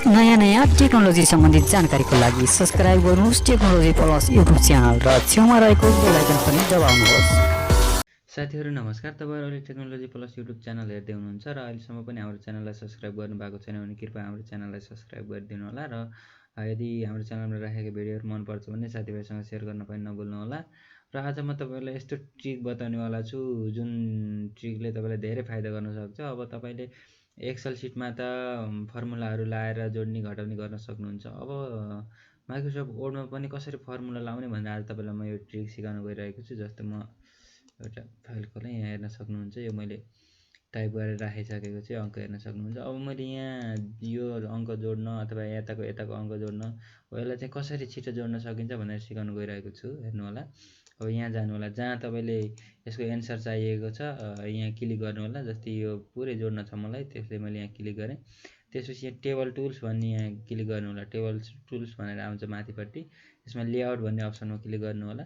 नयाँ टेक्नोलोजी सम्बन्धित जानकारीको लागि सब्स्क्राइब गर्नुहोस् टेक्नोलोजी प्लस युट्युब च्यानल र छेउमा रहेको बेल आइकन पनि दबाउनुहोस्। साथीहरू नमस्कार, तपाईहरुले टेक्नोलोजी प्लस युट्युब च्यानल हेर्दै हुनुहुन्छ र अहिलेसम्म पनि हाम्रो च्यानललाई सब्स्क्राइब गर्नुभएको छैन भने कृपया हाम्रो च्यानललाई सब्स्क्राइब गरिदिनु होला र यदि हाम्रो च्यानलमा राखेका भिडियोहरू मन पर्छ भने साथीभाइसँग सेयर गर्न पनि नभुल्नु होला। र आज म तपाईहरुलाई यस्तो ट्रिक बताउनेवाला छु जुन ट्रिकले तपाईलाई धेरै फाइदा गर्न सक्छ। अब तपाईले एक्सेल सिटमा त फर्मुलाहरू लाएर जोड्ने घटाउने गर्न सक्नुहुन्छ। अब माइक्रोसफ्ट वर्डमा पनि कसरी फर्मुला लाउने भनेर आज तपाईलाई म यो ट्रिक सिकाउन गइरहेको छु। जस्तो म एउटा फाइल खोलेँ, यहाँ हेर्न सक्नुहुन्छ यो मैले टाइप गरेर राखिसकेको छु, अङ्क हेर्न सक्नुहुन्छ। अब मैले यहाँ यो अङ्क जोड्न अथवा यताको अङ्क जोड्न यसलाई चाहिँ कसरी छिटो जोड्न सकिन्छ भनेर सिकाउन गइरहेको छु। हेर्नु होला, अब यहाँ जानु होला, जहाँ तपाईले यसको एन्सर चाहिएको छ यहाँ क्लिक गर्नु होला। जस्तै यो पुरै जोड्न छ मलाई, त्यसले मैले यहाँ क्लिक गरेँ। त्यसपछि यहाँ टेबल टुल्स भन्ने यहाँ क्लिक गर्नु होला, टेबल टुल्स भनेर आउँछ माथिपट्टि। यसमा लेआउट भन्ने अप्सनमा क्लिक गर्नु होला।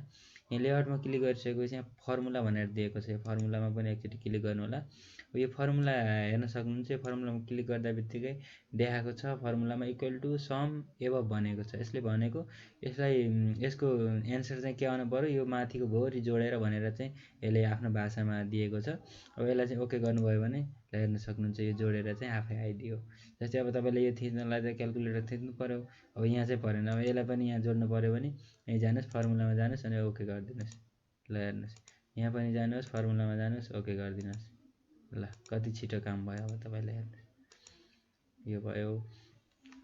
यहाँ लेआउटमा क्लिक गरिसकेपछि यहाँ फर्मुला भनेर दिएको छ, यो फर्मुलामा पनि एकचोटि क्लिक गर्नु होला। यो फर्मुला हेर्न सक्नुहुन्छ, यो फर्मुलामा क्लिक गर्दा बित्तिकै देखाएको छ फर्मुलामा इक्वल टु सम एबभ भनेको छ। यसले भनेको यसलाई यसको एन्सर चाहिँ के आउनु पर्यो, यो माथिको भोरी जोडेर भनेर चाहिँ यसले आफ्नो भाषामा दिएको छ। अब यसलाई चाहिँ ओके गर्नुभयो भने हेर्न सक्नुहुन्छ यो जोडेर चाहिँ आफै आइदियो। जस्तै अब तपाईले यो थिच्नलाई चाहिँ क्याल्कुलेटर थिच्नु पर्यो, अब यहाँ चाहिँ परेन। अब यसलाई पनि यहाँ जोड्नु पर्यो भने यहीँ जानुहोस्, फर्मुलामा जानुहोस् अनि ओके गरिदिनुहोस्। ल हेर्नुहोस्, यहाँ पनि जानुहोस्, फर्मुलामा जानुहोस्, ओके गरिदिनुहोस्। ल कति छिटो काम भयो। अब तपाईले हेर्नुहोस् यो भयो।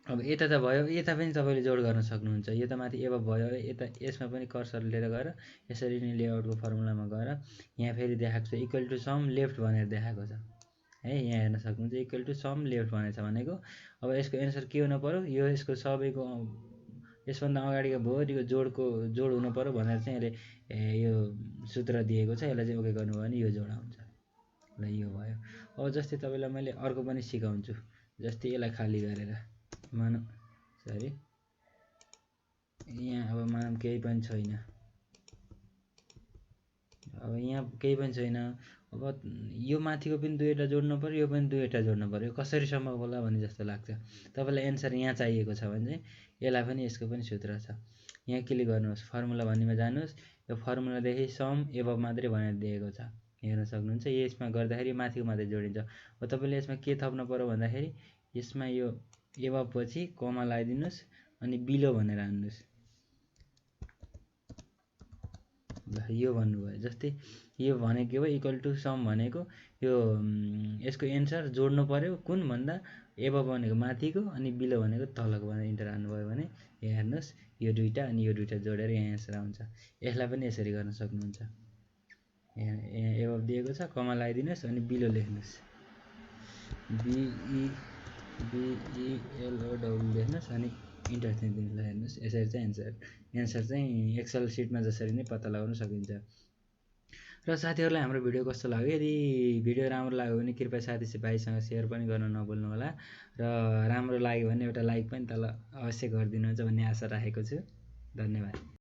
अब यता त भयो, यता पनि तपाईले जोड गर्न सक्नुहुन्छ। यो त माथि एबभ भयो, यता यसमा पनि कर्सर लिएर गएर यसरी नै लेआउटको फर्मुलामा गएर यहाँ फेरि देखाएको छ इक्वल टु सम लेफ्ट भनेर देखाएको छ है। यहाँ हेर्न सक्नुहुन्छ इक्वल टु सम लेफ्ट भनेको छ भनेको अब यसको एन्सर के हुनु पर्यो, यो यसको सबैको यसभन्दा अगाडिको भोरिको जोड हुनु पर्यो भनेर चाहिँ यसले यो सूत्र दिएको छ। यसलाई चाहिँ ओके गर्नुभयो भने यो जोड आउँछ। ल यो भयो। अब जस्तै तपाईलाई मैले अर्को पनि सिकाउँछु। जस्तै यसलाई खाली गरेर मानौँ, सरी यहाँ अब मानौँ केही पनि छैन, अब यहाँ केही पनि छैन। अब यो माथिको पनि दुईवटा जोड्नु पर्यो, यो पनि दुईवटा जोड्नु पर्यो। कसरी सम्भव होला भन्ने जस्तो लाग्छ। तपाईलाई एन्सर यहाँ चाहिएको छ भने चाहिँ यसलाई पनि यसको पनि सूत्र छ। यहाँ क्लिक गर्नुहोस्, फर्मुला भन्नेमा जानुहोस्, यो फर्मुलादेखि सम एबभ मात्रै भनेर दिएको छ, हेर्न सक्नुहुन्छ। यसमा गर्दाखेरि माथिको मात्रै जोडिन्छ। अब तपाईले यसमा के थप्नु पर्यो भन्दाखेरि यसमा यो एबभ पछि कमा लगाइदिनुहोस् अनि बिलो भनेर हान्नुहोस्। ल यो भन्नुभयो। जस्तै यो भनेको के भयो, इक्वल टु सम भनेको यो यसको एन्सर जोड्नु पर्यो कुन भन्दा एबभ भनेको माथिको अनि बिलो भनेको तलको भनेर इन्टर हान्नुभयो भने हेर्नुहोस् यो दुईटा अनि यो दुईटा जोडेर यहाँ एन्सर आउँछ। यसलाई पनि यसरी गर्न सक्नुहुन्छ। यहाँ एबभ दिएको छ, कमा लगाइदिनुहोस् अनि बिलो लेख्नुहोस्, BELOW लेख्नुहोस् अनि इन्टर चाहिँ दिनुहोस्। ल हेर्नुहोस् यसरी चाहिँ एन्सर चाहिँ एक्सेल सिटमा जसरी नै पत्ता लगाउन सकिन्छ। र साथीहरूलाई हाम्रो भिडियो कस्तो लाग्यो, यदि भिडियो राम्रो लाग्यो भने कृपया साथीभाइसँग सेयर पनि गर्न नभुल्नु होला र राम्रो लाग्यो भने एउटा लाइक पनि तल अवश्य गरिदिनुहुन्छ भन्ने आशा राखेको छु। धन्यवाद।